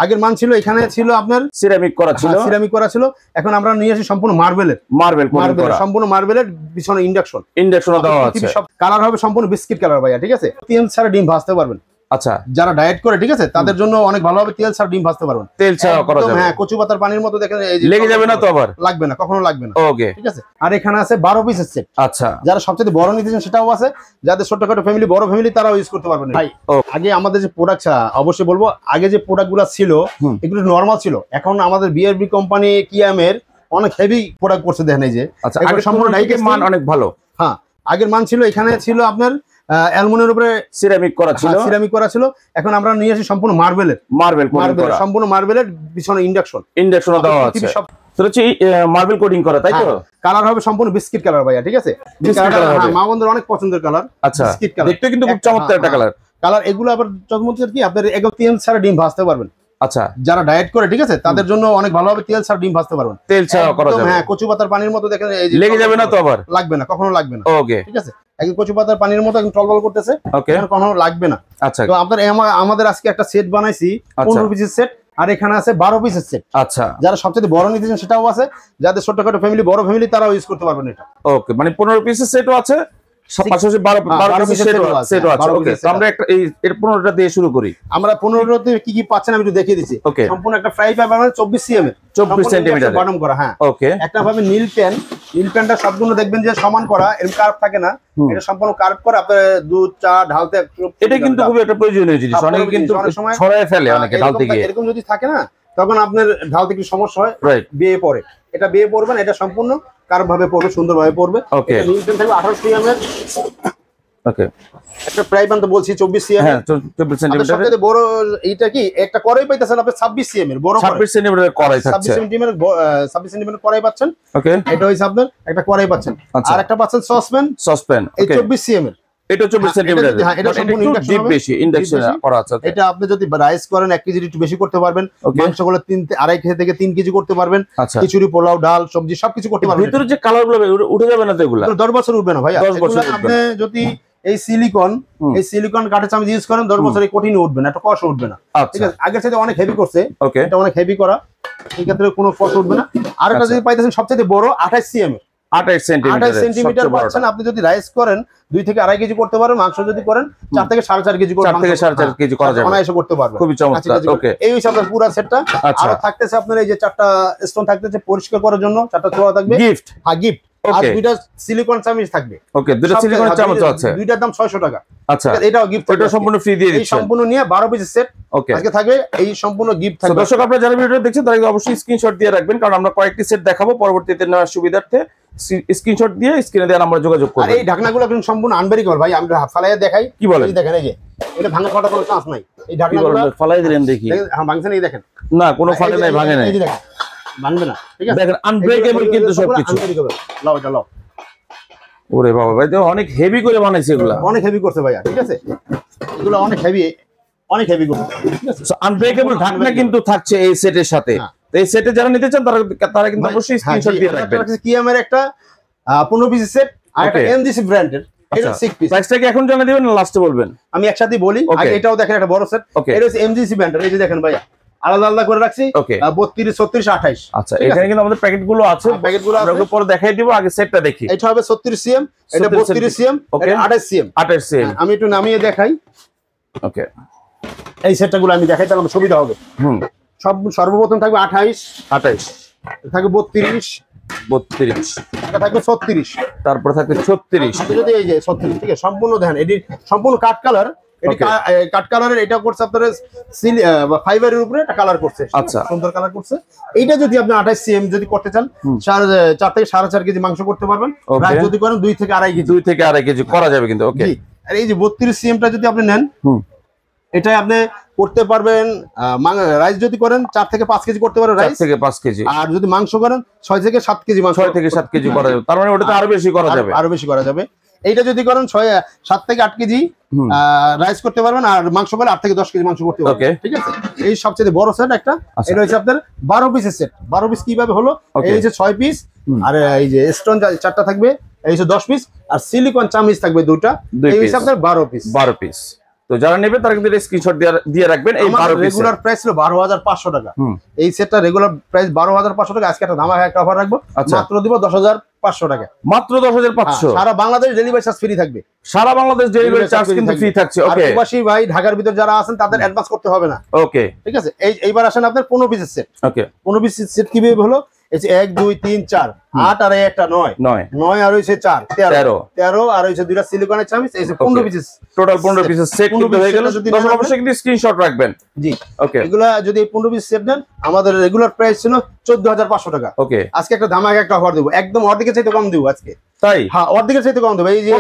আগের মান ছিল এখানে ছিল আপনার সিরামিক করা ছিল এখন আমরা নিয়ে আসি সম্পূর্ণ মার্বেলের সম্পূর্ণ মার্বেলের পিছনে ইন্ডাকশন দেওয়া আছে। সব কালার হবে সম্পূর্ণ বিস্কিট কালার ভাইয়া, ঠিক আছে। তেল ছাড়া ডিম ভাজতে পারবেন। আচ্ছা, যারা ডায়েট করে, ঠিক আছে, তাদের জন্য অনেক ভালো হবে। তেল ছাড়া ডিম ভাজতে পারবেন, তেল ছাড়া করা যাবে। হ্যাঁ, কচু পাতার পানির মতো দেখেন, লেগে যাবে না তো? আবার লাগবে না, কখনো লাগবে না। ওকে, ঠিক আছে। আর এখানে আছে 12 পিসের সেট। আচ্ছা, যারা সবচেয়ে বড় নিতে চান সেটাও আছে, যাদের ছোটখাটো ফ্যামিলি, বড় ফ্যামিলি তারাও ইউজ করতে পারবেন ভাই। আগে আমাদের যে প্রোডাক্ট, অবশ্যই বলবো, আগে যে প্রোডাক্টগুলো ছিল এগুলো নরমাল ছিল। এখন আমাদের বিআরবি কোম্পানি কিয়ামের অনেক হেভি প্রোডাক্ট করছে, দেখেন এই যে। আচ্ছা, সম্পূর্ণ ডাইকের মান অনেক ভালো। হ্যাঁ, আগের মান ছিল এখানে ছিল আপনার অ্যালুমিনিয়ামের উপরে সিরামিক করা ছিল। এখন আমরা নিয়ে আসি সম্পূর্ণ মার্বেলের সম্পূর্ণ মার্বেলের পিছনে ইন্ডাকশন দেওয়া আছে। মার্বেল কোটিং করা, তাই তো? কালার হবে সম্পূর্ণ বিস্কিট কালার ভাইয়া, ঠিক আছে। মা বন্ধুর অনেক পছন্দের কালার। আচ্ছা, দেখতে কিন্তু খুব চমৎকার একটা কালার। এগুলো আবার চমৎকার কি, আপনার একদম তেল ছাড়া ডিম ভাজতে পারবেন। আচ্ছা, যারা ডায়েট করে, ঠিক আছে, তাদের জন্য অনেক ভালো হবে। তেল ছাড়া ডিম ভাজতে পারবেন, তেল ছাড়া করা যাবে। হ্যাঁ, কচু পাতার পানির মতো দেখেন, লেগে যাবে না তো? আবার লাগবে না, কখনো লাগবে না। ওকে, ঠিক আছে। একদম কচু পাতার পানির মতো একদম টলটল করতেছে, কখনো লাগবে না। আচ্ছা, তো আপনার আমাদের আজকে একটা সেট বানাইছি 15 পিসের সেট, আর এখানে আছে 12 পিসের সেট। আচ্ছা, যারা সবচেয়ে বড় নিতে চান সেটাও আছে, যাদের ছোটখাটো ফ্যামিলি, বড় ফ্যামিলি তারাও ইউজ করতে পারবেন এটা। ওকে, মানে 15 পিসের সেটও আছে, পাশাপাশি 12 পিসের সেটও আছে। ওকে, তো আমরা একটা এর 15টা দিয়ে শুরু করি। আমরা 15টাতে কি কি পাচ্ছেন আমি একটু দেখিয়ে দিচ্ছি। সম্পূর্ণ একটা ফ্রাই প্যান পাবেন 24 সিএম এর, 24 সেন্টিমিটার বটম করা। হ্যাঁ, ওকে। একটা ভাবে নীল প্যানটা সবগুলো দেখবেন যে সমান করা, এরকম কার্ভ থাকে না, এটা সম্পূর্ণ কার্ভ করা। আপনার দুধ চা ঢালতে এটা কিন্তু খুব একটা প্রয়োজনীয় জিনিস। অনেকে কিন্তু ছড়ায় ফেলে, অনেকে ঢালতে গিয়ে এরকম যদি থাকে না, তখন আপনার ঢালতে একটু সমস্যা হয়, বেয়ে পড়ে। এটা বেয়ে পড়বেন, এটা সম্পূর্ণ কার্ভ ভাবে পড়বে, সুন্দর ভাবে পড়বে। ওকে, নীল প্যান থাকবে 18 সিএম এর। ওকে, একটা ফ্রাই প্যান তো বলছি 24 সিএম। হ্যাঁ, 24 সেন্টিমিটার। সবচেয়ে বড় এইটা কি, একটা কড়াই পাইতেছেন আপনি 26 সিএম এর বড়, 26 সেন্টিমিটার কড়াই থাকছে। 26 সেন্টিমিটার কড়াই পাচ্ছেন। ওকে, এটা হইছে আপনার একটা কড়াই পাচ্ছেন। আর একটা পাচ্ছেন সসপ্যান, এই 24 সিএম এর। এটা 24 সেন্টিমিটার। এটা সম্পূর্ণ ডিপ বেশি ইন্ডাকশন করা আছে। এটা আপনি যদি রাইস করেন 1 কেজি একটু বেশি করতে পারবেন, মাংসগুলো 2.5 কেজি থেকে 3 কেজি করতে পারবেন, খিচুড়ি, পোলাও, ডাল, সবজি সবকিছু করতে পারবেন। ভিতরে যে কালারগুলো উঠে যাবে না তো? এগুলো 10 বছর উঠবে না ভাই। 10 বছর আপনি যদি এই সিলিকন কাঠের চামচ ইউজ করেন 10 বছর কঠিন উঠবে না, একটা কষ উঠবে না। ঠিক আছে, আগের সাথে অনেক হেভি করছে, এটা অনেক হেভি করা, এই ক্ষেত্রে কোনো কষ উঠবে না। আর একটা যদি পাইতেছেন সবচেয়ে বড় 28 সিএম এর, 28 সেন্টিমিটার পাচ্ছেন। আপনি যদি রাইস করেন 2 থেকে 2.5 কেজি করতে পারবেন, মাংস যদি করেন 4 থেকে 4.5 কেজি করতে 4 থেকে 4.5 কেজি করা যাবে, অনায়াসে করতে পারবেন। খুবই চমৎকার। ওকে, এই হিসাবে পুরো সেটটা। আর থাকতেছে আপনার এই যে 4টা স্টোন থাকতেছে পরিষ্কার করার জন্য, 4টা ছোয়া থাকবে গিফট। হ্যাঁ, গিফট। আর 2টা সিলিকন চামচ থাকবে। ওকে, 2টা সিলিকন চামচ আছে, 2টার দাম 600 টাকা। আচ্ছা, এটাও গিফট, এটা সম্পূর্ণ ফ্রি দিয়ে দিচ্ছেন। এই সম্পূর্ণ নিয়ে 12 পিসের সেট আজকে থাকবে, এই সম্পূর্ণ গিফট থাকবে। দর্শক, আপনারা যারা ভিডিওটা দেখছেন তারা অবশ্যই স্ক্রিনশট দিয়ে রাখবেন, কারণ আমরা কয়েকটি সেট দেখাবো, পরবর্তীতে নেওয়ার সুবিধার্থে স্ক্রিনশট দিয়ে স্ক্রিনে দেওয়ার আমরা যোগাযোগ করব। আর এই ঢাকনাগুলো কিন্তু সম্পূর্ণ আনবেরিকেবল ভাই, আমরা ফালাইয়া দেখাই। কি বলেন? দেখেন এই যে এটা ভাঙা ফাটা কোনো চান্স নাই। এই ঢাকনাগুলো ফালাই দিলেন দেখি। হ্যাঁ, ভাঙছেন, এই দেখেন না, কোনো ফাটে নাই, ভাঙে নাই। এই যে দেখেন, ভাঙবে না। ঠিক আছে, দেখেন আনব্রেকেবল কিন্তু সবকিছু। লাও এটা লাও। ওরে বাবা ভাই, তো অনেক হেভি করে বানাইছে এগুলা, অনেক হেভি করছে ভাইয়া। ঠিক আছে, এগুলো অনেক হেভি করছে। ঠিক আছে, সো আনব্রেকেবল ঢাকনা কিন্তু থাকছে এই সেটের সাথে। তো এই সেটে যারা নিতে চান তারা কিন্তু অবশ্যই স্ক্রিনশট দিয়ে রাখবেন। কিয়ামের একটা 15 পিসের সেট, আর একটা এমজিসি ব্র্যান্ডের, এটা 6 পিস। প্রাইসটা কি এখন জানা দিবেন না লাস্টে বলবেন? আমি একসাথে বলি। আগে এটাও দেখেন, একটা বড় সেট, এটা হচ্ছে এমজিসি ব্র্যান্ডের। এই যে দেখেন ভাইয়া, আলাদা আলাদা করে রাখছি, 32, 36, 28। আচ্ছা, এখানে কিন্তু আমাদের প্যাকেটগুলো আছে, আমরা পরে দেখাই দিব, আগে সেটটা দেখি। এটা হবে 36 সিএম, এটা 32 সিএম, এটা 28 সিএম। 28 সিএম। আমি একটু নামিয়ে দেখাই। ওকে, এই সেটটাগুলো আমি দেখাই, তাহলে আমার সুবিধা হবে। সর্বপ্রথম থাকবে 28, থাকবে 32, এটা থাকবে 36, তারপর থাকবে 36। যদি এই যে 36, ঠিক আছে, সম্পূর্ণ দেখেন, এটি সম্পূর্ণ কাট কালার। কাট কালারের এটা করছে আপনার ফাইবারের উপরে একটা কালার করছে। আচ্ছা, সুন্দর কালার করছে। এইটা যদি আপনি 28 সিএম যদি করতে চান, 4 থেকে 4.5 কেজি মাংস করতে পারবেন। রাইস যদি করেন 2 থেকে 2.5 কেজি করা যাবে কিন্তু। ওকে, আর এই যে 32 সিএমটা যদি আপনি নেন, এটা আপনি করতে পারবেন। রাইস যদি করেন 4 থেকে 5 কেজি করতে পারবেন, রাইস 4 থেকে 5 কেজি। আর যদি মাংস করেন 6 থেকে 7 কেজি মাংস, 6 থেকে 7 কেজি করা যাবে। তার মানে ওটাতে আরো বেশি করা যাবে, আরো বেশি করা যাবে। এইটা যদি করেন 7 থেকে 8 কেজি রাইস করতে পারবেন, আর মাংস করে 8 থেকে 10 কেজি মাংস করতে পারবেন। ঠিক আছে, এই সবচেয়ে বড় সেট একটা। এটা হচ্ছে আপনার 12 পিসের সেট। 12 পিস কিভাবে হলো? এই হচ্ছে 6 পিস, আর এই যে স্টোন 4টা থাকবে, এই হচ্ছে 10 পিস, আর সিলিকন চামিচ থাকবে 2টা। এই হচ্ছে আপনার 12 পিস। তো যারা নেবে তারা কিন্তু স্ক্রিনশট দিয়ে রাখবেন। এই 12 পিস রেগুলার প্রাইস ছিল 12,500 টাকা। এই সেটটা রেগুলার প্রাইস 12,500 টাকা। আজকে একটা ধামাকা একটা অফার রাখবো, মাত্র দিব 10,500 টাকা। মাত্র 10,500। সারা বাংলাদেশ ডেলিভারি চার্জ ফ্রি থাকবে। সারা বাংলাদেশ ডেলিভারি চার্জ কিন্তু ফ্রি থাকছে। ওকে, প্রবাসী ভাই ঢাকার ভিতর যারা আছেন তাদের অ্যাডভান্স করতে হবে না। ওকে, ঠিক আছে। এইবার আসেন আপনার 15 পিসের সেট। ওকে, 15 পিসের সেট কিভাবে হলো? এই যে 1 2 3 4 8 আর একটা 9 9 আর হইছে 4 13 13 আর হইছে দুইটা সিলিকনের চামিচ। এই যে 15 পিসেস, টোটাল 15 পিসের সেট কিন্তু হয়ে গেল। দর্শক অবশ্যই কিন্তু স্ক্রিনশট রাখবেন। জি, ওকে। এগুলা যদি 15 পিস সেট নেন, আমাদের রেগুলার প্রাইস ছিল 14,500 টাকা। ওকে, আজকে একটা ধামাকা একটা অফার দেব, একদম অর্ধেকের চাইতে কম দেব আজকে। তাই? হ্যাঁ, অর্ধেকের চাইতে কম দেব। এই যে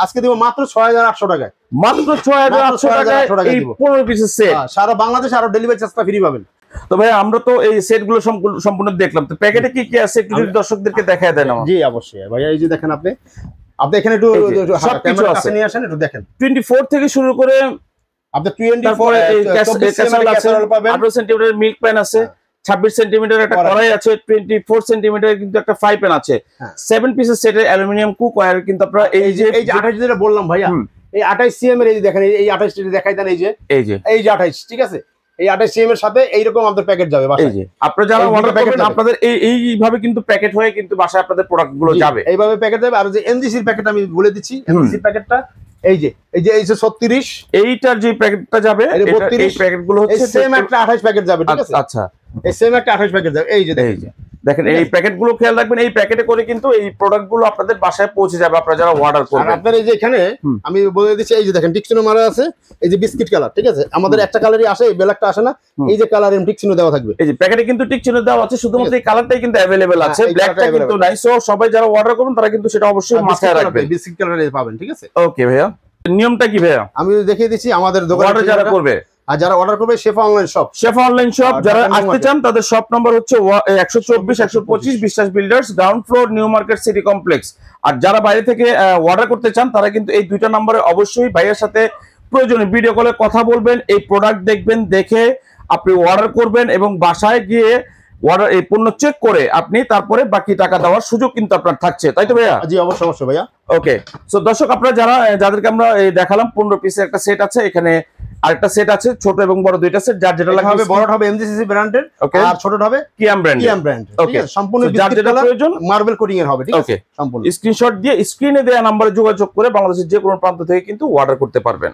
আজকে দেব মাত্র 6,800 টাকায়। মাত্র 6,800 টাকায় এই 15 পিসের সেট। সারা বাংলাদেশে আরো ডেলিভারি চার্জটা ফ্রি পাবেন। তো ভাই আমরা তো এই সেটগুলো সম্পূর্ণ দেখলাম, তো প্যাকেটে কি কি আছে একটু যদি দর্শকদেরকে দেখায় দেন আমাকে। জি অবশ্যই ভাইয়া, এই যে দেখেন আপনি এখানে একটু ক্যামেরা কাছে নিয়ে আসেন, একটু দেখেন। 24 থেকে শুরু করে আপনি 24 এই ক্যাসেরোল পাবেন, 18 সেন্টিমিটার মিল্ক প্যান আছে, 26 সেন্টিমিটার একটা কড়াই আছে, 24 সেন্টিমিটার কিন্তু একটা ফ্রাই প্যান আছে, 7 পিসের সেটের অ্যালুমিনিয়াম কুক ওয়্যার কিন্তু আপনারা এই যে 28 যেটা বললাম ভাইয়া, এই 28 সিএম এর এই দেখেন, এই 28 দেখাই দেন। এই যে 28, ঠিক আছে। এই 28 সিএম এর সাথে এইরকম আমাদের প্যাকেট যাবে বাসায়। এই যে আপনারা যারা অর্ডার করবেন আপনাদের এইভাবে কিন্তু প্যাকেট হয়ে কিন্তু বাসায় আপনাদের প্রোডাক্ট গুলো যাবে, এইভাবে প্যাকেট যাবে। আর যে এনজিসির প্যাকেট আমি বলে দিচ্ছি, এনজিসির প্যাকেটটা এই যে 36, এইটার যে প্যাকেটটা যাবে এই প্যাকেটগুলো হচ্ছে সেম একটা 28 প্যাকেট যাবে, ঠিক আছে। আচ্ছা, এই সেম একটা 28 প্যাকেট যাবে। এই যে দেখেন এই প্যাকেটগুলো খেয়াল রাখবেন, এই প্যাকেটে করে কিন্তু এই প্রোডাক্টগুলো আপনাদের বাসায় পৌঁছে যাবে আপনারা যারা অর্ডার করবেন। আর আপনার এই যে এখানে আমি বলে দিচ্ছি, এই যে দেখেন টিকচিনো মারা আছে, এই যে বিস্কিট কালার, ঠিক আছে। আমাদের একটা কালারই আসে, এই ব্ল্যাকটা আসে না। এই যে কালার টিকচিনো দেওয়া থাকবে, এই যে প্যাকেটে কিন্তু টিকচিনো দেওয়া আছে, শুধুমাত্র এই কালারটাই কিন্তু अवेलेबल আছে, ব্ল্যাকটা কিন্তু নাই। সো সবাই যারা অর্ডার করবেন তারা কিন্তু সেটা অবশ্যই মাথায় রাখবেন, বিস্কিট কালারে পাবেন, ঠিক আছে। ওকে ভাইয়া, নিয়মটা কি ভাইয়া? আমি দেখিয়ে দিচ্ছি। আমাদের দোকানে যারা করবে আর যারা অর্ডার করবে শেফা অনলাইন শপ, যারা আসতে চান তাদের শপ নম্বর হচ্ছে 124 125 Biswas builders, ground floor, new market city complex. আর যারা বাইরে থেকে অর্ডার করতে চান তারা কিন্তু এই দুইটা নম্বরে অবশ্যই ভাইয়ের সাথে প্রয়োজনে ভিডিও কলে কথা বলবেন, এই প্রোডাক্ট দেখবেন, দেখে আপনি অর্ডার করবেন এবং বাসায় গিয়ে অর্ডার এই পণ্য চেক করে আপনি তারপরে বাকি টাকা দেওয়ার সুযোগ কিন্তু আপনার থাকছে, তাই তো ভাইয়া? জি অবশ্যই ভাইয়া। ওকে, সো দর্শক আপনারা যাদেরকে আমরা দেখালাম 15 পিসের একটা সেট আছে, এখানে আরেকটা সেট আছে, ছোট এবং বড় দুইটা সেট। যার যেটা লাগবে, বড়টা হবে এমজিসিসি ব্র্যান্ডের আর ছোটটা হবে কিয়াম ব্র্যান্ড। ওকে, সম্পূর্ণ যার যেটা প্রয়োজন মার্বেল কোটিং এর হবে, ঠিক আছে। সম্পূর্ণ স্ক্রিনশট দিয়ে স্ক্রিনে দেওয়া নম্বরে যোগাযোগ করে বাংলাদেশের যে কোনো প্রান্ত থেকে কিন্তু অর্ডার করতে পারবেন।